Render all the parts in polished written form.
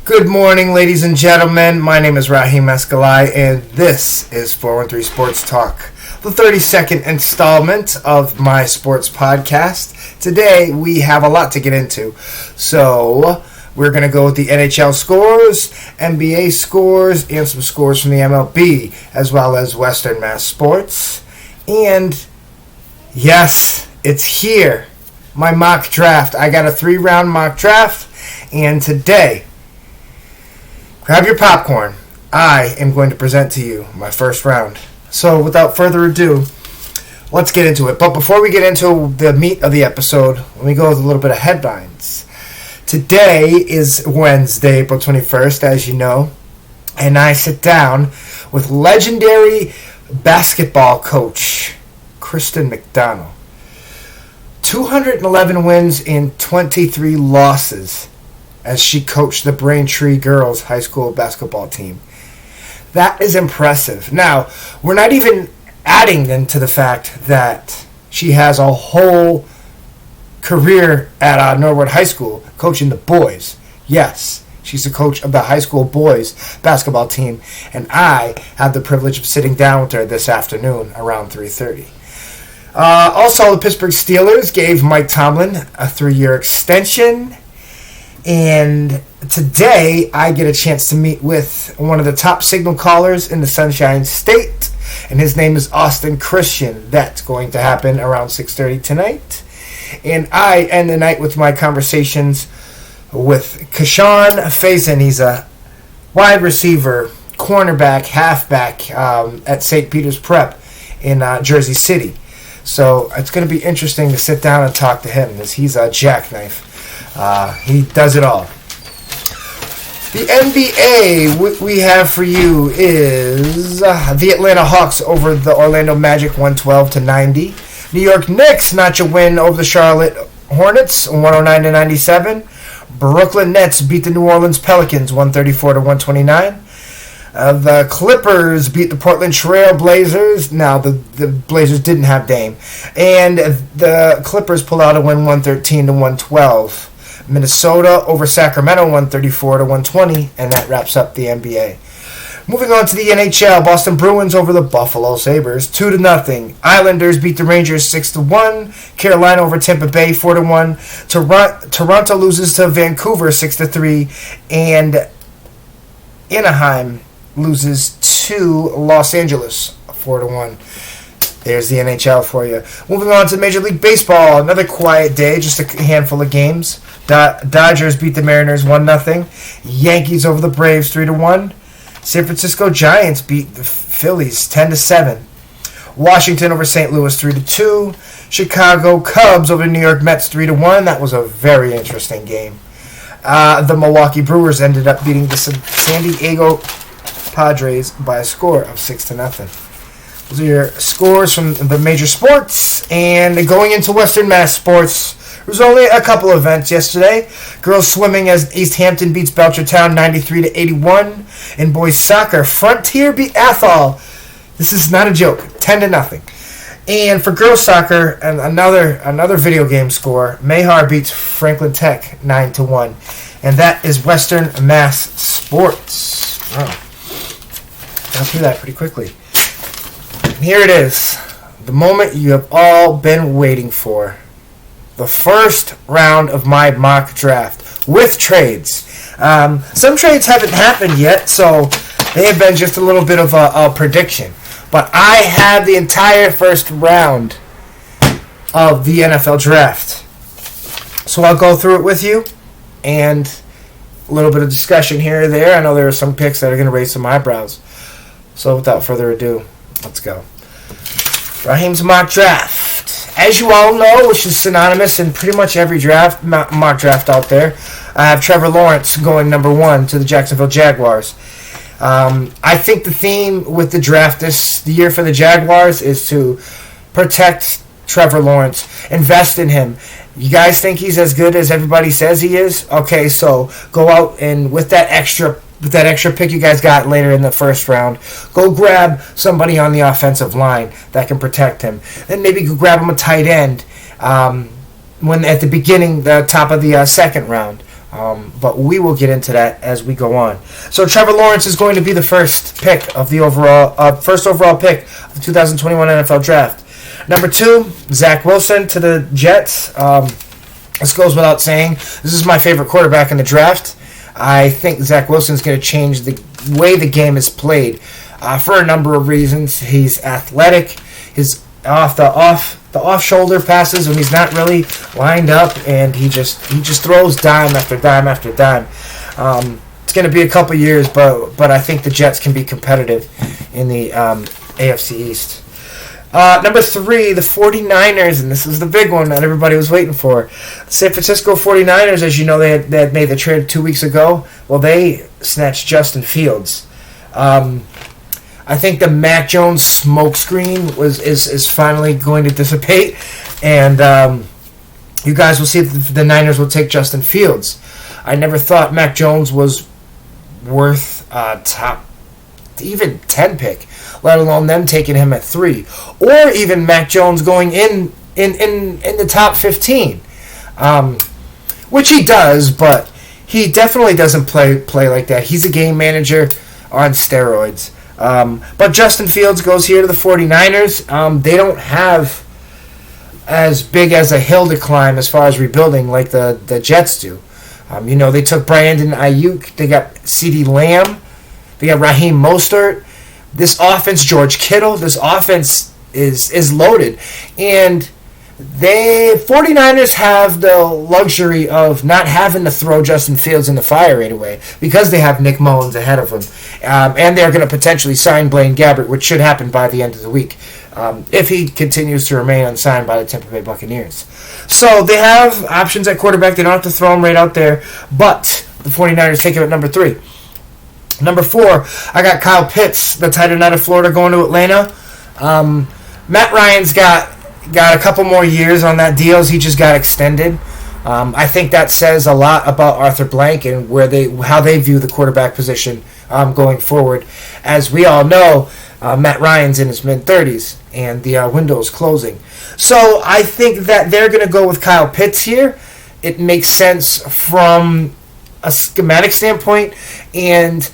Good morning, ladies and gentlemen. My name is Raheem Escalai, and this is 413 Sports Talk, the 32nd installment of my sports podcast. Today, we have a lot to get into. So, we're going to go with the NHL scores, NBA scores, and some scores from the MLB, as well as Western Mass Sports. And, yes, it's here. My mock draft. I got a 3-round mock draft, and today, grab your popcorn. I am going to present to you my first round. So without further ado, let's get into it. But before we get into the meat of the episode, let me go with a little bit of headlines. Today is Wednesday, April 21st, as you know, and I sit down with legendary basketball coach Kristen McDonald. 211 wins and 23 losses as she coached the Braintree girls high school basketball team. That is impressive. Now, we're not even adding into the fact that she has a whole career at Norwood High School coaching the boys. Yes, she's the coach of the high school boys basketball team, and I had the privilege of sitting down with her this afternoon around 3:30. Also, the Pittsburgh Steelers gave Mike Tomlin a 3-year extension. And today, I get a chance to meet with one of the top signal callers in the Sunshine State, and his name is Austin Christian. That's going to happen around 6:30 tonight. And I end the night with my conversations with Kashawn Faison. He's a wide receiver, cornerback, halfback at St. Peter's Prep in Jersey City. So it's going to be interesting to sit down and talk to him, because he's a jackknife. He does it all. The NBA we have for you is the Atlanta Hawks over the Orlando Magic 112-90. New York Knicks notch a win over the Charlotte Hornets 109-97. Brooklyn Nets beat the New Orleans Pelicans 134-129. The Clippers beat the Portland Trail Blazers. Now, the Blazers didn't have Dame. And the Clippers pull out a win 113-112. Minnesota over Sacramento 134-120, and that wraps up the NBA. Moving on to the NHL, Boston Bruins over the Buffalo Sabres 2-0. Islanders beat the Rangers 6-1. Carolina over Tampa Bay 4-1. Toronto loses to Vancouver 6-3, and Anaheim loses to Los Angeles 4-1. There's the NHL for you. Moving on to Major League Baseball, another quiet day, just a handful of games. Dodgers beat the Mariners 1-0. Yankees over the Braves 3-1. San Francisco Giants beat the Phillies 10-7. Washington over St. Louis 3-2. Chicago Cubs over New York Mets 3-1. That was a very interesting game. The Milwaukee Brewers ended up beating the San Diego Padres by a score of 6-0. Those are your scores from the major sports. And going into Western Mass Sports, there was only a couple events yesterday. Girls swimming as East Hampton beats Belchertown 93-81. In boys soccer, Frontier beat Athol. This is not a joke, 10-0. And for girls soccer, another video game score, Mayhar beats Franklin Tech 9-1. And that is Western Mass Sports. Wow. Got through that pretty quickly. And here it is, the moment you have all been waiting for. The first round of my mock draft with trades. Some trades haven't happened yet, so they have been just a little bit of a prediction. But I have the entire first round of the NFL draft. So I'll go through it with you, and a little bit of discussion here or there. I know there are some picks that are going to raise some eyebrows. So without further ado, let's go. Raheem's mock draft. As you all know, which is synonymous in pretty much every draft, mock draft out there, I have Trevor Lawrence going number 1 to the Jacksonville Jaguars. I think the theme with the draft the year for the Jaguars is to protect Trevor Lawrence, invest in him. You guys think he's as good as everybody says he is? Okay, so go out and with that extra pick you guys got later in the first round, go grab somebody on the offensive line that can protect him. Then maybe go grab him a tight end when at the beginning, the top of the second round. But we will get into that as we go on. So Trevor Lawrence is going to be the first pick of the first overall pick of the 2021 NFL Draft. Number 2, Zach Wilson to the Jets. This goes without saying. This is my favorite quarterback in the draft. I think Zach Wilson is going to change the way the game is played for a number of reasons. He's athletic. His the off shoulder passes when he's not really lined up, and he just throws dime after dime after dime. It's going to be a couple years, but I think the Jets can be competitive in the AFC East. Number 3, the 49ers, and this is the big one that everybody was waiting for. The San Francisco 49ers, as you know, they had made the trade 2 weeks ago. Well, they snatched Justin Fields. I think the Mac Jones smokescreen is finally going to dissipate, and you guys will see if the Niners will take Justin Fields. I never thought Mac Jones was worth top even 10 pick, let alone them taking him at 3, or even Mac Jones going in the top 15, which he does, but he definitely doesn't play like that. He's a game manager on steroids. But Justin Fields goes here to the 49ers. They don't have as big as a hill to climb as far as rebuilding like the Jets do. They took Brandon Ayuk. They got CeeDee Lamb. They got Raheem Mostert. This offense, George Kittle. This offense is loaded. And the 49ers have the luxury of not having to throw Justin Fields in the fire right away because they have Nick Mullins ahead of them. And they're going to potentially sign Blaine Gabbert, which should happen by the end of the week if he continues to remain unsigned by the Tampa Bay Buccaneers. So they have options at quarterback. They don't have to throw him right out there. But the 49ers take him at number 3. Number 4, I got Kyle Pitts, the tight end out of Florida, going to Atlanta. Matt Ryan's got a couple more years on that deal. He just got extended. I think that says a lot about Arthur Blank and how they view the quarterback position going forward. As we all know, Matt Ryan's in his mid-30s, and the window is closing. So I think that they're going to go with Kyle Pitts here. It makes sense from a schematic standpoint, and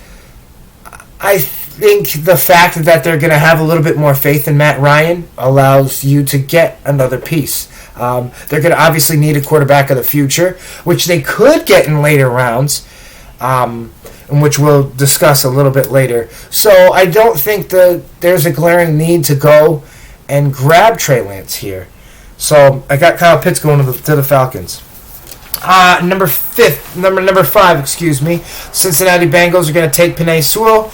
I think the fact that they're going to have a little bit more faith in Matt Ryan allows you to get another piece. They're going to obviously need a quarterback of the future, which they could get in later rounds, which we'll discuss a little bit later. So I don't think that there's a glaring need to go and grab Trey Lance here. So I got Kyle Pitts going to the Falcons. Number 5, excuse me. Cincinnati Bengals are going to take Penei Sewell.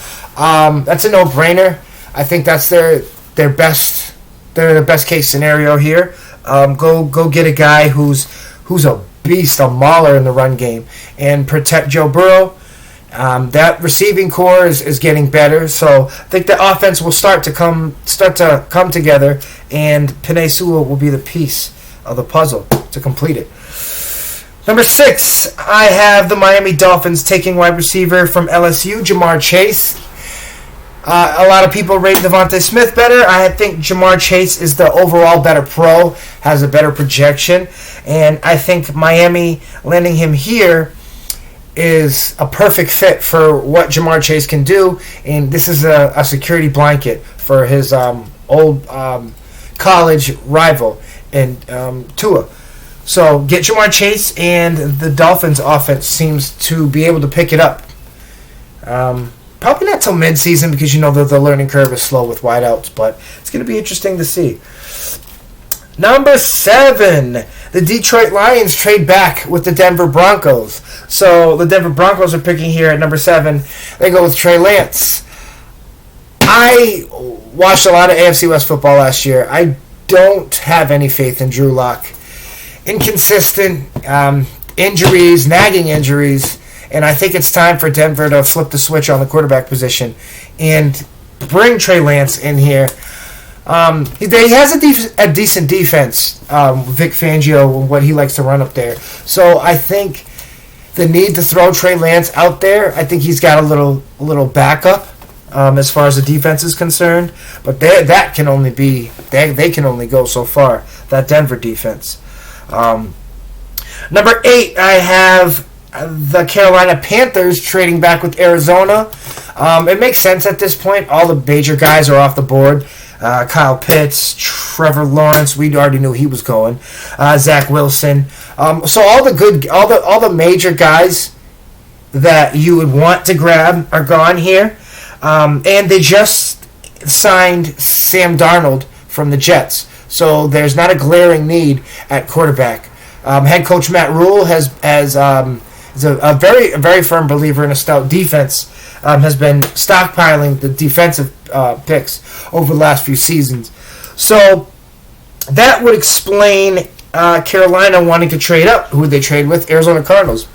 That's a no-brainer. I think that's their best case scenario here. Go get a guy who's a beast, a mauler in the run game, and protect Joe Burrow. That receiving core is getting better, so I think the offense will start to come together, and Penei Sewell will be the piece of the puzzle to complete it. Number 6, I have the Miami Dolphins taking wide receiver from LSU, Jamar Chase. A lot of people rate Devontae Smith better. I think Jamar Chase is the overall better pro, has a better projection, and I think Miami landing him here is a perfect fit for what Jamar Chase can do, and this is a security blanket for his old college rival in Tua. So get Jamar Chase, and the Dolphins' offense seems to be able to pick it up. Probably not till mid-season because the learning curve is slow with wideouts, but it's going to be interesting to see. Number 7, the Detroit Lions trade back with the Denver Broncos. So the Denver Broncos are picking here at number 7. They go with Trey Lance. I watched a lot of AFC West football last year. I don't have any faith in Drew Lock. Inconsistent injuries, nagging injuries, and I think it's time for Denver to flip the switch on the quarterback position and bring Trey Lance in here. He has a decent defense, Vic Fangio, what he likes to run up there. So I think the need to throw Trey Lance out there, I think he's got a little backup as far as the defense is concerned. But they can only go so far, that Denver defense. Number 8, I have the Carolina Panthers trading back with Arizona. It makes sense at this point. All the major guys are off the board. Kyle Pitts, Trevor Lawrence, we already knew he was going. Zach Wilson. So all the major guys that you would want to grab are gone here. And they just signed Sam Darnold from the Jets. So there's not a glaring need at quarterback. Head coach Matt Rule is a very firm believer in a stout defense. Has been stockpiling the defensive picks over the last few seasons. So that would explain Carolina wanting to trade up. Who would they trade with? Arizona Cardinals.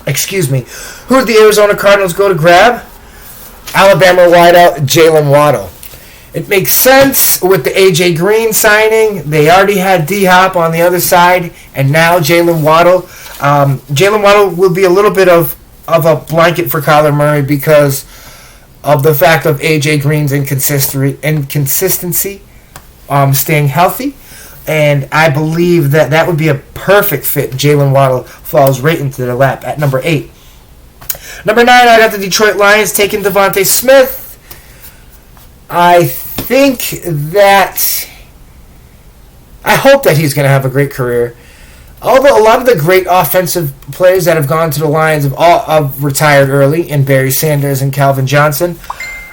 Excuse me. Who would the Arizona Cardinals go to grab? Alabama wideout Jalen Waddle. It makes sense with the A.J. Green signing. They already had D-Hop on the other side, and now Jalen Waddle. Jalen Waddle will be a little bit of a blanket for Kyler Murray because of the fact of A.J. Green's inconsistency, staying healthy. And I believe that would be a perfect fit. Jalen Waddle falls right into their lap at number 8. Number 9, I got the Detroit Lions taking Devontae Smith. I hope that he's going to have a great career. Although a lot of the great offensive players that have gone to the Lions have retired early, in Barry Sanders and Calvin Johnson.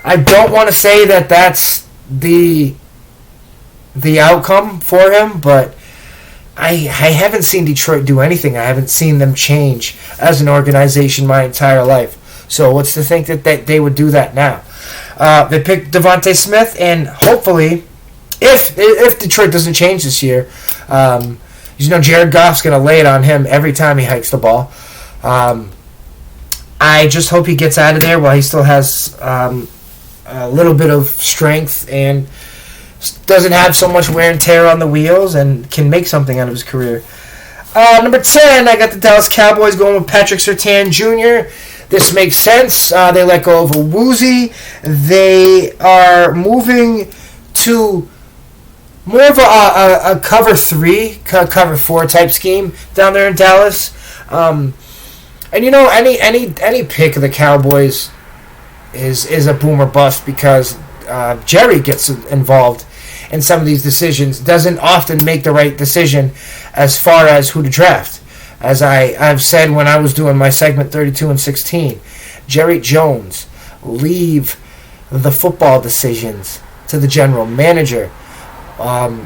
I don't want to say that that's the outcome for him, but I haven't seen Detroit do anything. I haven't seen them change as an organization my entire life. So what's to think that they would do that now? They picked Devontae Smith, and hopefully, if Detroit doesn't change this year, Jared Goff's going to lay it on him every time he hikes the ball. I just hope he gets out of there while he still has a little bit of strength and doesn't have so much wear and tear on the wheels and can make something out of his career. Number 10, I got the Dallas Cowboys going with Patrick Surtain Jr. This makes sense. They let go of a Woozy. They are moving to more of a cover 3, cover 4 type scheme down there in Dallas. And any pick of the Cowboys is a boom or bust because Jerry gets involved in some of these decisions, doesn't often make the right decision as far as who to draft. As I've said when I was doing my segment 32 and 16, Jerry Jones, leave the football decisions to the general manager.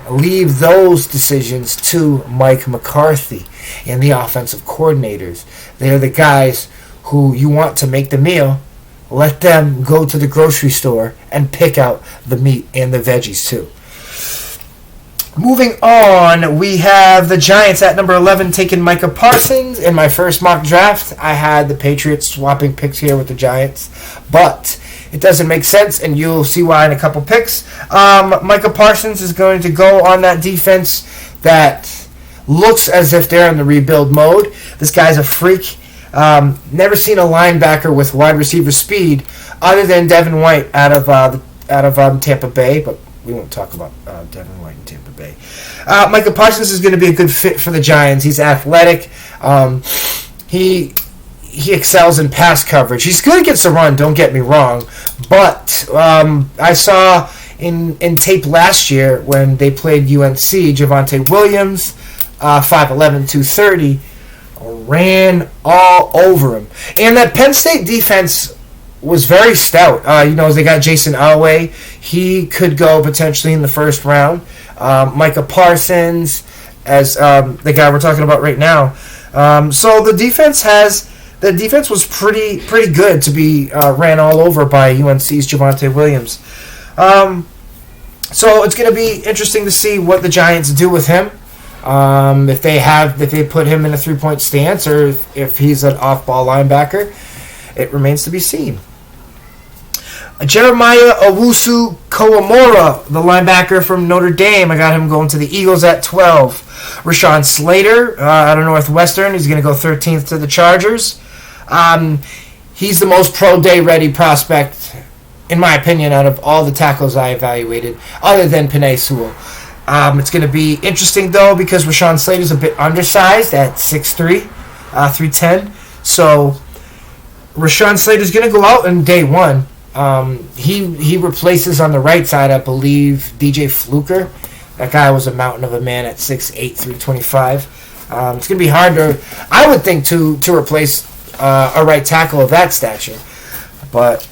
Leave those decisions to Mike McCarthy and the offensive coordinators. They're the guys who you want to make the meal. Let them go to the grocery store and pick out the meat and the veggies too. Moving on, we have the Giants at number 11 taking Micah Parsons. In my first mock draft, I had the Patriots swapping picks here with the Giants, but it doesn't make sense, and you'll see why in a couple picks. Micah Parsons is going to go on that defense that looks as if they're in the rebuild mode. This guy's a freak. Never seen a linebacker with wide receiver speed other than Devin White out of Tampa Bay, but we won't talk about Devin White in Tampa Bay. Micah Parsons is going to be a good fit for the Giants. He's athletic. He excels in pass coverage. He's good against the run, don't get me wrong. But I saw in tape last year when they played UNC, Javonte Williams, 5'11", 230, ran all over him. And that Penn State defense was very stout. They got Jason Elway. He could go potentially in the first round. Micah Parsons, as the guy we're talking about right now. So the defense was pretty good to be ran all over by UNC's Javonte Williams. So it's going to be interesting to see what the Giants do with him. If they put him in a 3-point stance or if he's an off-ball linebacker, it remains to be seen. Jeremiah Owusu-Koramoah, the linebacker from Notre Dame. I got him going to the Eagles at 12. Rashawn Slater out of Northwestern. He's going to go 13th to the Chargers. He's the most pro-day ready prospect, in my opinion, out of all the tackles I evaluated, other than Penei Sewell. It's going to be interesting, though, because Rashawn Slater's a bit undersized at 6'3", 310. So Rashawn Slater's going to go out in day one. He replaces on the right side, I believe, DJ Fluker. That guy was a mountain of a man at 6'8", 325. It's going to be hard I would think, to replace a right tackle of that stature. But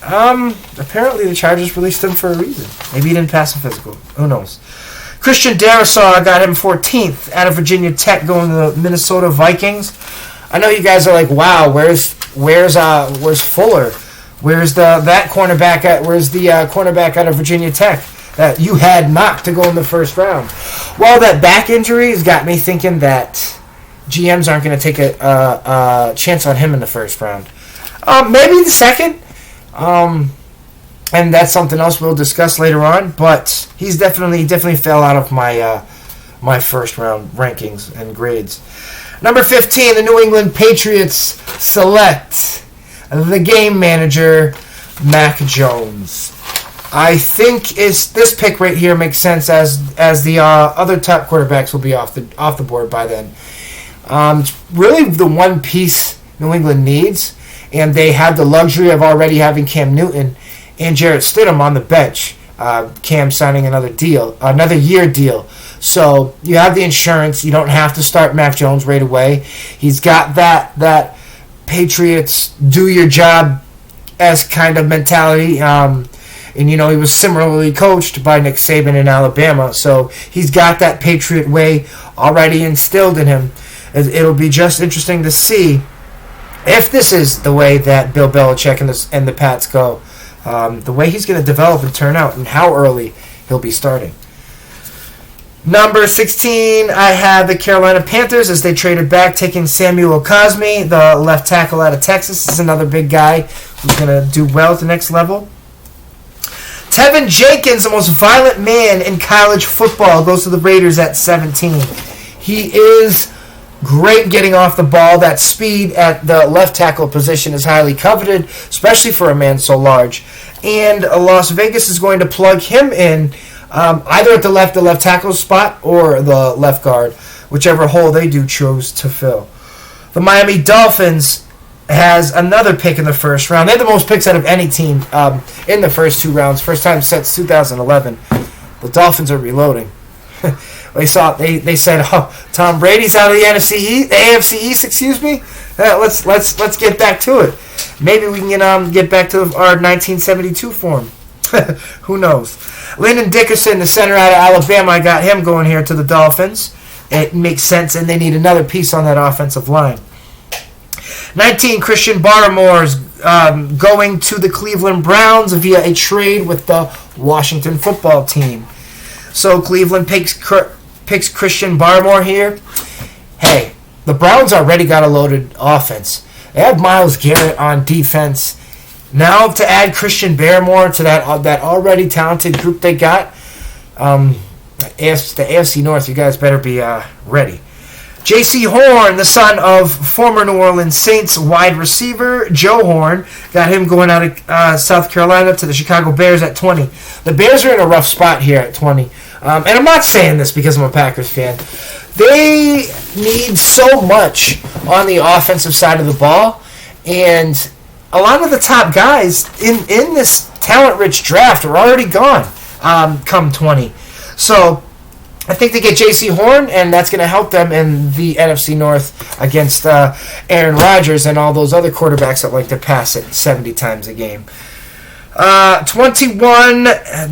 apparently the Chargers released him for a reason. Maybe he didn't pass a physical. Who knows? Christian Darrisaw, I got him 14th out of Virginia Tech, going to the Minnesota Vikings. I know you guys are like, wow, where's Fuller? Where's that cornerback at? Where's the cornerback out of Virginia Tech that you had mocked to go in the first round? Well, that back injury has got me thinking that GMs aren't going to take a chance on him in the first round. Maybe the second. And that's something else we'll discuss later on. But he's definitely fell out of my first round rankings and grades. Number 15, the New England Patriots select the game manager, Mac Jones. I think this pick right here makes sense as the other top quarterbacks will be off the board by then. It's really the one piece New England needs, and they have the luxury of already having Cam Newton and Jarrett Stidham on the bench. Cam signing another year deal. So you have the insurance. You don't have to start Mac Jones right away. He's got that Patriots do your job as kind of mentality. And he was similarly coached by Nick Saban in Alabama. So he's got that Patriot way already instilled in him. It'll be just interesting to see if this is the way that Bill Belichick and the Pats go. The way he's going to develop and turn out, and how early he'll be starting. Number 16, I have the Carolina Panthers as they traded back, taking Samuel Cosmi, the left tackle out of Texas. This is another big guy who's going to do well at the next level. Tevin Jenkins, the most violent man in college football, goes to the Raiders at 17. He is great getting off the ball. That speed at the left tackle position is highly coveted, especially for a man so large. And Las Vegas is going to plug him in either at the left tackle spot or the left guard, whichever hole they do choose to fill. The Miami Dolphins has another pick in the first round. They had the most picks out of any team in the first two rounds. First time since 2011. The Dolphins are reloading. They said, "Oh, Tom Brady's out of the AFC East. Excuse me. Let's get back to it. Maybe we can get back to our 1972 form. Who knows?" Lyndon Dickerson, the center out of Alabama, I got him going here to the Dolphins. It makes sense, and they need another piece on that offensive line. 19, Christian Barmore is going to the Cleveland Browns via a trade with the Washington football team. So Cleveland picks Christian Barmore here. Hey, the Browns already got a loaded offense. They have Myles Garrett on defense. Now to add Christian Barmore to that already talented group they got, the AFC North, you guys better be ready. J.C. Horn, the son of former New Orleans Saints wide receiver Joe Horn, got him going out of South Carolina to the Chicago Bears at 20. The Bears are in a rough spot here at 20. And I'm not saying this because I'm a Packers fan. They need so much on the offensive side of the ball, and a lot of the top guys in this talent-rich draft are already gone come 20. So I think they get J.C. Horn, and that's going to help them in the NFC North against Aaron Rodgers and all those other quarterbacks that like to pass it 70 times a game. 21,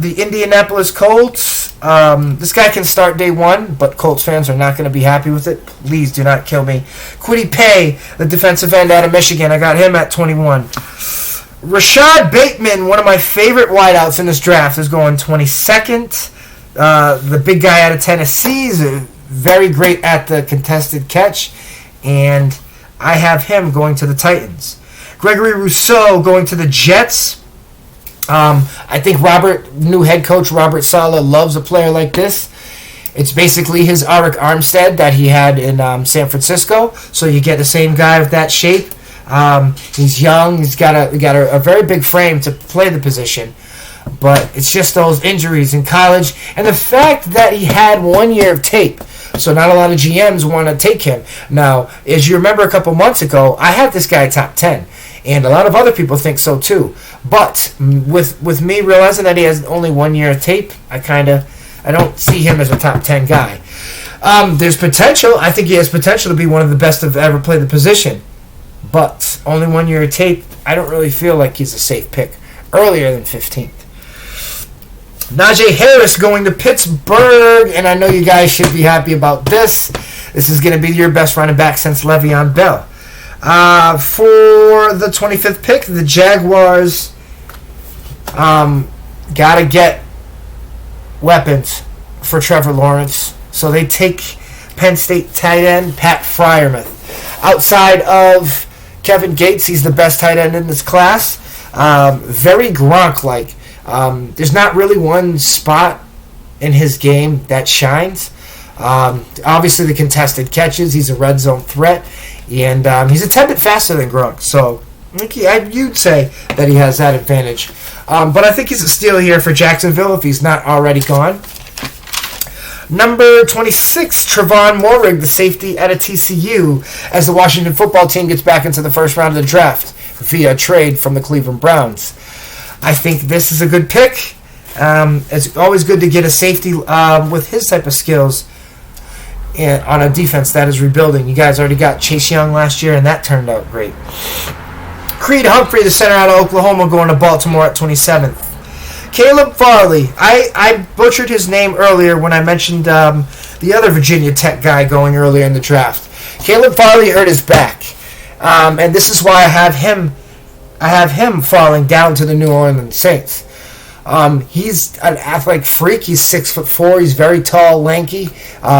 the Indianapolis Colts. This guy can start day one, but Colts fans are not going to be happy with it. Please do not kill me. Kwity Paye, the defensive end out of Michigan. I got him at 21. Rashad Bateman, one of my favorite wideouts in this draft, is going 22nd. The big guy out of Tennessee is very great at the contested catch, and I have him going to the Titans. Gregory Rousseau going to the Jets. I think new head coach Robert Saleh loves a player like this. It's basically his Arik Armstead that he had in San Francisco, so you get the same guy with that shape. He's young. He's got a very big frame to play the position. But it's just those injuries in college and the fact that he had 1 year of tape So not a lot of GMs want to take him. Now, as you remember a couple months ago, I had this guy top 10. And a lot of other people think so too. But with me realizing that he has only 1 year of tape, I don't see him as a top 10 guy. There's potential. I think he has potential to be one of the best to ever play the position. But only 1 year of tape, I don't really feel like he's a safe pick earlier than 15th. Najee Harris going to Pittsburgh, and I know you guys should be happy about this. This is going to be your best running back since Le'Veon Bell. For the 25th pick, the Jaguars got to get weapons for Trevor Lawrence. So they take Penn State tight end Pat Freiermuth. Outside of Kevin Gates, he's the best tight end in this class. Very Gronk-like. There's not really one spot in his game that shines. Obviously, the contested catches. He's a red zone threat. And he's a tad bit faster than Gronk. So you'd say that he has that advantage. But I think he's a steal here for Jacksonville if he's not already gone. Number 26, Trevon Moehrig, the safety out of TCU, as the Washington football team gets back into the first round of the draft via trade from the Cleveland Browns. I think this is a good pick. It's always good to get a safety with his type of skills on a defense that is rebuilding. You guys already got Chase Young last year, and that turned out great. Creed Humphrey, the center out of Oklahoma, going to Baltimore at 27th. Caleb Farley. I butchered his name earlier when I mentioned the other Virginia Tech guy going earlier in the draft. Caleb Farley hurt his back, and this is why I have him falling down to the New Orleans Saints. He's an athletic freak. He's 6'4". He's very tall, lanky.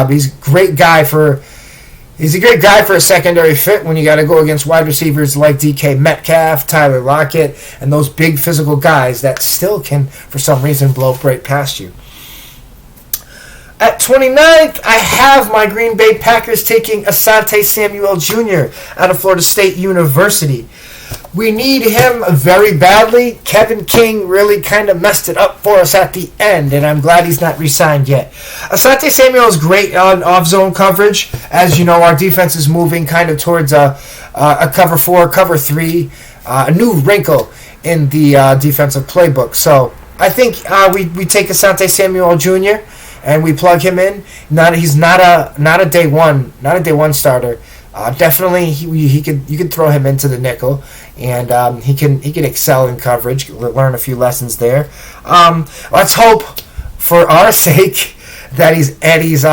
He's a great guy for a secondary fit when you got to go against wide receivers like DK Metcalf, Tyler Lockett, and those big physical guys that still can, for some reason, blow right past you. At 29th, I have my Green Bay Packers taking Asante Samuel Jr. out of Florida State University. We need him very badly. Kevin King really kind of messed it up for us at the end, and I'm glad he's not re-signed yet. Asante Samuel is great on off-zone coverage. As you know, our defense is moving kind of towards a cover 4, cover 3, a new wrinkle in the defensive playbook. So I think we take Asante Samuel Jr. and we plug him in. He's not a day one starter. Definitely, you could throw him into the nickel, and he can excel in coverage, learn a few lessons there. Let's hope, for our sake, that he's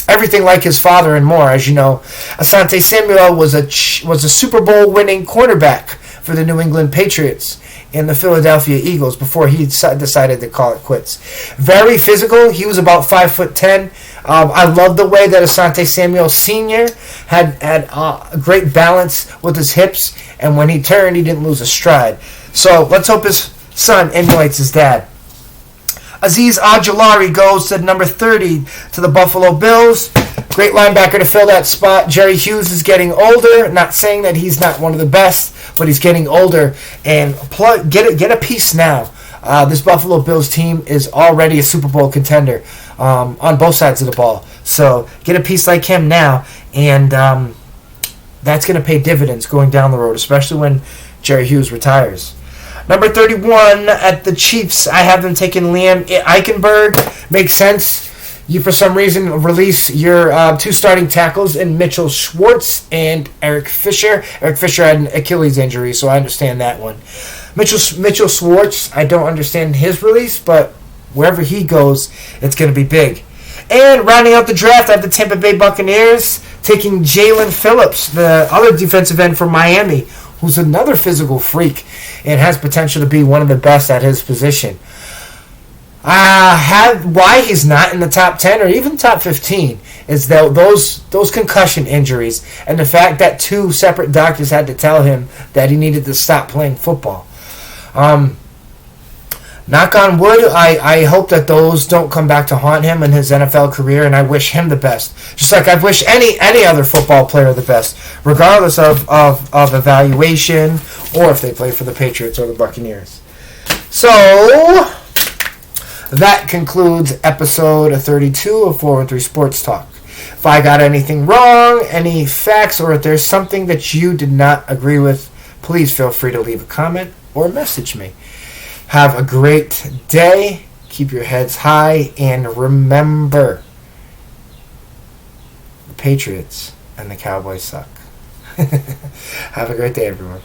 everything like his father and more. As you know, Asante Samuel was a Super Bowl winning cornerback for the New England Patriots and the Philadelphia Eagles before he decided to call it quits. Very physical. He was about 5'10". I love the way that Asante Samuel Sr. had a great balance with his hips, and when he turned, he didn't lose a stride. So let's hope his son emulates his dad. Azeez Ojulari goes to number 30 to the Buffalo Bills. Great linebacker to fill that spot. Jerry Hughes is getting older. Not saying that he's not one of the best, but he's getting older. And get a piece now. This Buffalo Bills team is already a Super Bowl contender on both sides of the ball. So get a piece like him now, and that's going to pay dividends going down the road, especially when Jerry Hughes retires. Number 31 at the Chiefs, I have them taking Liam Eichenberg. Makes sense. You, for some reason, release your two starting tackles in Mitchell Schwartz and Eric Fisher. Eric Fisher had an Achilles injury, so I understand that one. Mitchell Schwartz, I don't understand his release, but wherever he goes, it's going to be big. And rounding out the draft, I have the Tampa Bay Buccaneers taking Jalen Phillips, the other defensive end from Miami, who's another physical freak and has potential to be one of the best at his position. Why he's not in the top 10 or even top 15 is those concussion injuries and the fact that two separate doctors had to tell him that he needed to stop playing football. Knock on wood, I hope that those don't come back to haunt him in his NFL career, and I wish him the best. Just like I wish any other football player the best, regardless of evaluation or if they play for the Patriots or the Buccaneers. So that concludes episode 32 of 413 Sports Talk. If I got anything wrong, any facts, or if there's something that you did not agree with, please feel free to leave a comment or message me. Have a great day. Keep your heads high. And remember, the Patriots and the Cowboys suck. Have a great day, everyone.